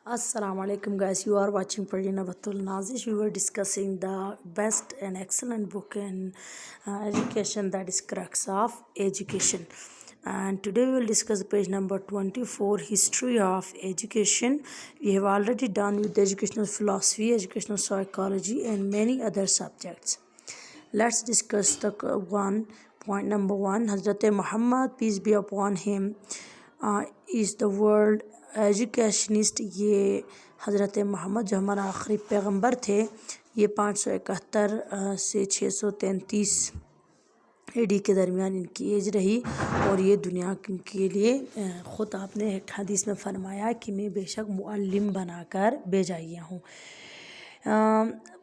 Assalamu alaikum guys, you are watching Parina Batul Nazish. We were discussing the best and excellent book in education, that is Crux of Education. And today we will discuss page number 24, History of Education. We have already done with educational philosophy, educational psychology and many other subjects. Let's discuss the point number one. Hazrat Muhammad, peace be upon him, is the world educationist. یہ حضرت محمد جو ہمارا آخری پیغمبر تھے، یہ 571 سے 633 اے D کے درمیان ان کی ایج رہی، اور یہ دنیا کے لیے خود آپ نے ایک حدیث میں فرمایا کہ میں بے شک معلم بنا کر بھیجا گیا ہوں.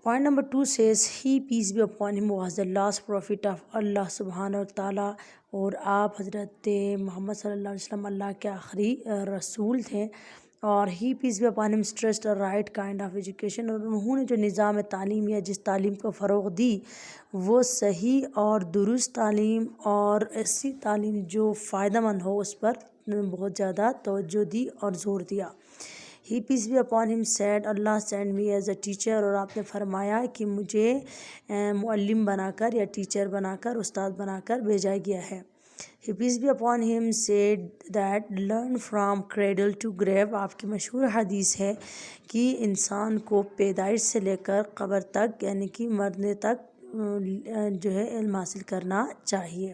Point number 2 says, he peace be upon him was the last prophet of Allah سبحانہ و تعالیٰ، اور آپ حضرت محمد صلی اللہ علیہ وسلم اللہ کے آخری رسول تھے. اور he peace be upon him stressed a right kind of education، اور انہوں نے جو نظام تعلیم یا جس تعلیم کو فروغ دی وہ صحیح اور درست تعلیم اور ایسی تعلیم جو فائدہ مند ہو، اس پر بہت زیادہ توجہ دی اور زور دیا. He peace be upon him said, Allah sent me as a teacher، اور آپ نے فرمایا کہ مجھے معلم بنا کر یا ٹیچر بنا کر، استاد بنا کر بھیجا گیا ہے. He peace be upon him said that learn from cradle to grave، آپ کی مشہور حدیث ہے کہ انسان کو پیدائش سے لے کر قبر تک یعنی کہ مرنے تک جو ہے علم حاصل کرنا چاہیے.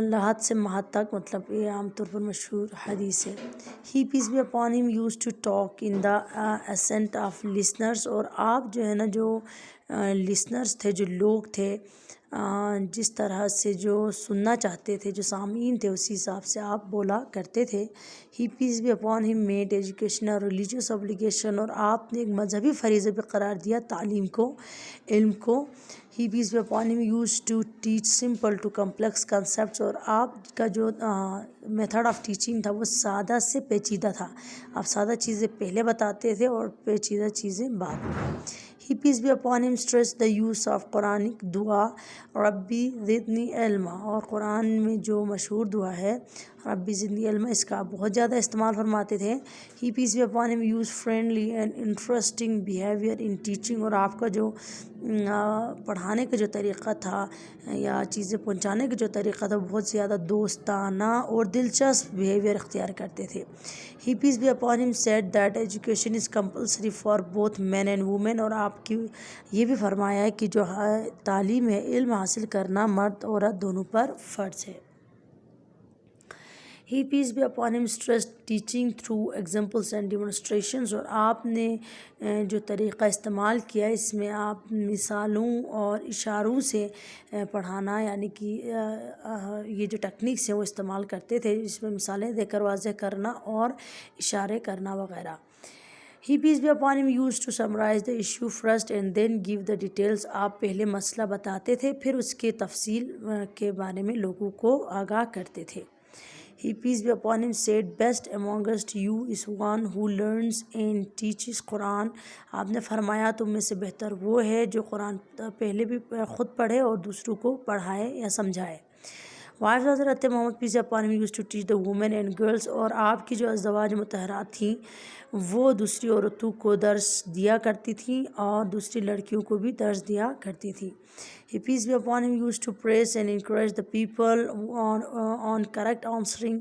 لحد سے مہد تک، مطلب یہ عام طور پر مشہور حدیث ہے. He peace be upon him used to talk in the accent of listeners، اور آپ جو ہے نا جو لسنرز تھے، جو لوگ تھے، جس طرح سے جو سننا چاہتے تھے، جو سامعین تھے، اسی حساب سے آپ بولا کرتے تھے. He peace be upon him made education a religious obligation، اور آپ نے ایک مذہبی فریضہ پہ قرار دیا تعلیم کو، علم کو. He peace be upon him used to teach simple to complex concepts، اور آپ کا جو میتھڈ آف ٹیچنگ تھا وہ سادہ سے پیچیدہ تھا. آپ سادہ چیزیں پہلے بتاتے تھے اور پیچیدہ چیزیں بعد میں. He peace be upon him stressed the use of Quranic دعا ربی زدنی علما، اور قرآن میں جو مشہور دعا ہے ربی زدنی علما، اس کا بہت زیادہ استعمال فرماتے تھے. He peace be upon him used friendly and interesting behavior in teaching، اور آپ کا جو پڑھانے کا جو طریقہ تھا یا چیزیں پہنچانے کا جو طریقہ تھا بہت زیادہ دوستانہ اور دلچسپ بیہیویئر اختیار کرتے تھے. He peace be upon him said that education is compulsory for both men and women، اور آپ کی یہ بھی فرمایا ہے کہ جو تعلیم ہے، علم حاصل کرنا مرد عورت دونوں پر فرض ہے. He peace be upon him stressed teaching through examples and demonstrations، اور آپ نے جو طریقہ استعمال کیا اس میں آپ مثالوں اور اشاروں سے پڑھانا یعنی کہ یہ جو ٹیکنیکس ہیں وہ استعمال کرتے تھے، جس میں مثالیں دے کر واضح کرنا اور اشارے کرنا وغیرہ. He peace be upon him used to summarize the issue first and then give the details، آپ پہلے مسئلہ بتاتے تھے پھر اس کے تفصیل کے بارے میں لوگوں کو آگاہ کرتے تھے. He peace be upon him said best amongst you is one who learns and teaches قرآن، آپ نے فرمایا تم میں سے بہتر وہ ہے جو قرآن پہلے بھی خود پڑھے اور دوسروں کو پڑھائے یا سمجھائے. Wives حضرت محمد peace be upon him used to teach the women and girls، اور آپ کی جو ازواج مطہرات تھیں وہ دوسری عورتوں کو درس دیا کرتی تھیں اور دوسری لڑکیوں کو بھی درس دیا کرتی تھیں. He peace be upon him used to praise and encourage the people on correct answering،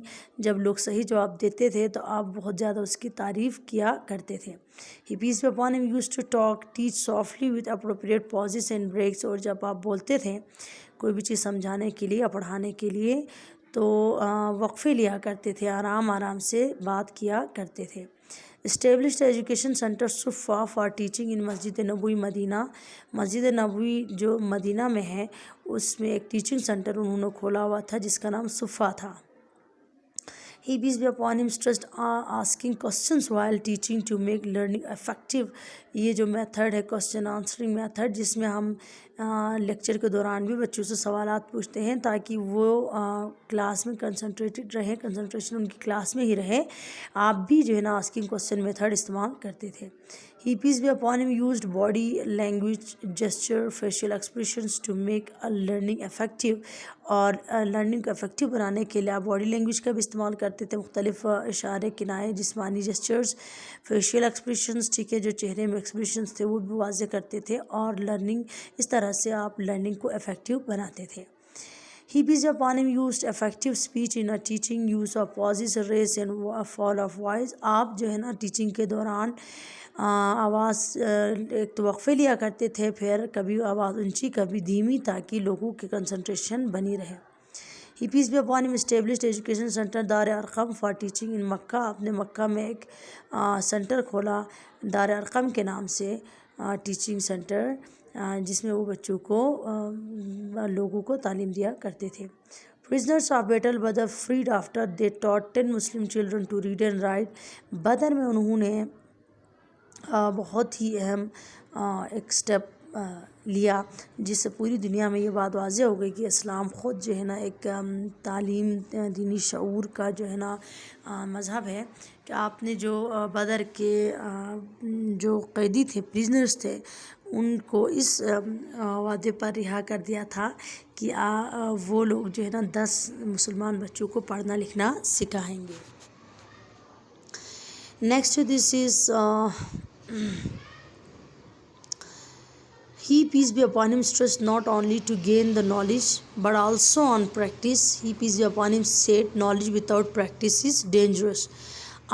جب لوگ صحیح جواب دیتے تھے تو آپ بہت زیادہ اس کی تعریف کیا کرتے تھے. He peace be upon him used to teach softly with appropriate pauses and breaks، اور جب آپ بولتے تھے کوئی بھی چیز سمجھانے کے لیے یا پڑھانے کے لیے تو وقفے لیا کرتے تھے، آرام آرام سے بات کیا کرتے تھے. Established education center صفا for teaching in Masjid Nabawi مدینہ، مسجد نبوی جو مدینہ میں ہے اس میں ایک ٹیچنگ سینٹر انہوں نے کھولا ہوا تھا جس کا نام صفا تھا. He peace be upon him stressed asking questions while teaching to make learning effective، یہ جو میتھڈ ہے کوسچن آنسرنگ میتھڈ، جس میں ہم لیکچر کے دوران بھی بچوں سے سوالات پوچھتے ہیں تاکہ وہ کلاس میں کنسنٹریٹڈ رہیں، کنسنٹریشن ان کی کلاس میں ہی رہے. آپ بھی جو ہے نا آسکنگ کوسچن میتھڈ استعمال کرتے تھے. He peace be upon him used body language, gesture, facial expressions to make a learning effective، اور لرننگ کو افیکٹو بنانے کے لیے آپ باڈی لینگویج کا بھی استعمال کرتے کرتے تھے، مختلف اشارے، کنائے، جسمانی جسچرز، فیشیل ایکسپریشنز، ٹھیک ہے، جو چہرے میں ایکسپریشنز تھے وہ بھی واضح کرتے تھے، اور لرننگ، اس طرح سے آپ لرننگ کو افیکٹو بناتے تھے۔ He peace be upon him used effective speech in a teaching, use of pauses, raise and fall of voice. آپ جو ہے نا ٹیچنگ کے دوران آواز ایک تو وقفے لیا کرتے تھے، پھر کبھی آواز اونچی کبھی دھیمی، تاکہ لوگوں کی کنسنٹریشن بنی رہے۔ He peace be upon him established education center دار ارقم for teaching in مکہ. آپ نے مکہ میں ایک سنٹر کھولا دار ارقم کے نام سے، ٹیچنگ سنٹر، جس میں وہ بچوں کو لوگوں کو تعلیم دیا کرتے تھے۔ Prisoners of Battle Badr freed after they taught 10 Muslim children to read and write. بدر میں انہوں نے بہت ہی اہم ایک سٹیپ لیا، جس سے پوری دنیا میں یہ بات واضح ہو گئی کہ اسلام خود جو ہے نا ایک تعلیم، دینی شعور کا جو ہے نا مذہب ہے، کہ آپ نے جو بدر کے جو قیدی تھے، پریزنرز تھے، ان کو اس وعدے پر رہا کر دیا تھا کہ وہ لوگ جو ہے نا 10 مسلمان بچوں کو پڑھنا لکھنا سکھائیں گے۔ Next this is He peace be upon him stressed not only to gain the knowledge but also on practice. He peace be upon him said knowledge without practice is dangerous.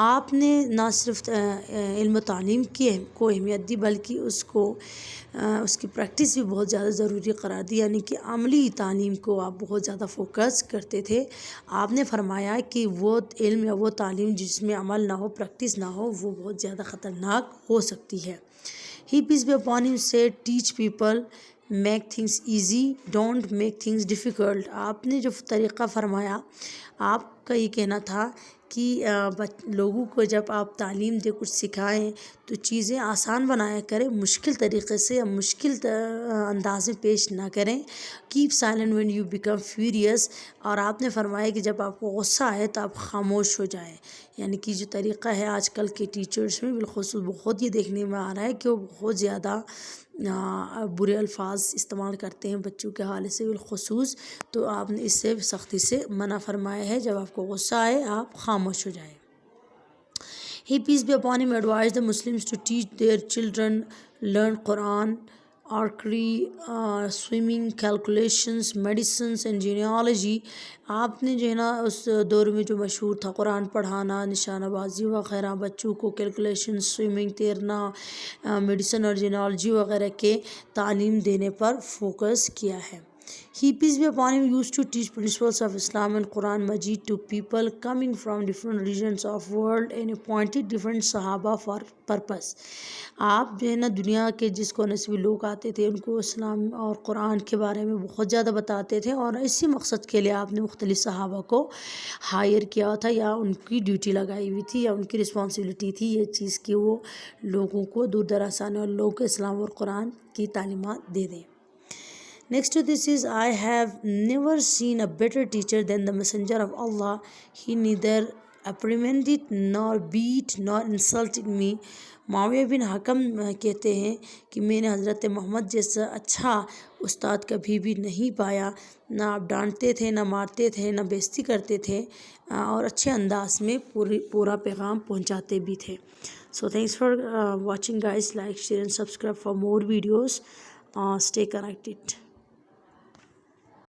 آپ نے نہ صرف علم و تعلیم کو اہمیت دی، بلکہ اس کی پریکٹس بھی بہت زیادہ ضروری قرار دی، یعنی کہ عملی تعلیم کو آپ بہت زیادہ فوکس کرتے تھے۔ آپ نے فرمایا کہ وہ علم یا وہ تعلیم جس میں عمل نہ ہو، پریکٹس نہ ہو، وہ بہت زیادہ خطرناک ہو سکتی ہے۔ He peace be upon him said teach people, make things easy, don't make things difficult. آپ نے جو طریقہ فرمایا، آپ کا یہ کہنا تھا کہ لوگوں کو جب آپ تعلیم دے، کچھ سکھائیں، تو چیزیں آسان بنایا کریں، مشکل طریقے سے یا مشکل انداز میں پیش نہ کریں۔ Keep silent when you become furious. اور آپ نے فرمایا کہ جب آپ کو غصہ آئے تو آپ خاموش ہو جائیں، یعنی کہ جو طریقہ ہے آج کل کے ٹیچرز میں بالخصوص بہت یہ دیکھنے میں آ رہا ہے کہ وہ بہت زیادہ برے الفاظ استعمال کرتے ہیں بچوں کے حوالے سے بالخصوص، تو آپ نے اس سے سختی سے منع فرمایا ہے، جب آپ کو غصہ آئے آپ خاموش ہو جائیں۔ He peace be upon him advised the Muslims to teach their children learn Quran, archery, swimming, calculations, medicines and genealogy. آپ نے جو ہے نا اس دور میں جو مشہور تھا قرآن پڑھانا، نشانہ بازی وغیرہ، بچوں کو کیلکولیشن، سوئمنگ، تیرنا، میڈیسن اور جینیالوجی وغیرہ کے تعلیم دینے پر فوکس کیا ہے۔ He peace be upon him used to teach principles of Islam and Quran Majid to people coming from different regions of world and appointed different صحابہ for purpose. آپ جو ہے نا دنیا کے جس کونے سے بھی لوگ آتے تھے، ان کو اسلام اور قرآن کے بارے میں بہت زیادہ بتاتے تھے، اور اسی مقصد کے لیے آپ نے مختلف صحابہ کو ہائر کیا تھا، یا ان کی ڈیوٹی لگائی ہوئی تھی، یا ان کی رسپانسبلٹی تھی یہ چیز کہ وہ لوگوں کو، دور دراز آنے والے لوگوں کو اسلام اور قرآن کی تعلیمات دے دیں۔ Next to this is I have never seen a better teacher than the messenger of Allah. He neither reprimanded nor beat nor insulted me. معاویہ بن حکم کہتے ہیں کہ میں نے حضرت محمد جیسا اچھا استاد کبھی بھی نہیں پایا، نہ آپ ڈانٹتے تھے، نہ مارتے تھے، نہ بےعزتی کرتے تھے، اور اچھے انداز میں پورا پیغام پہنچاتے بھی تھے۔ So thanks for watching guys. Like, share and subscribe for more videos. Stay connected.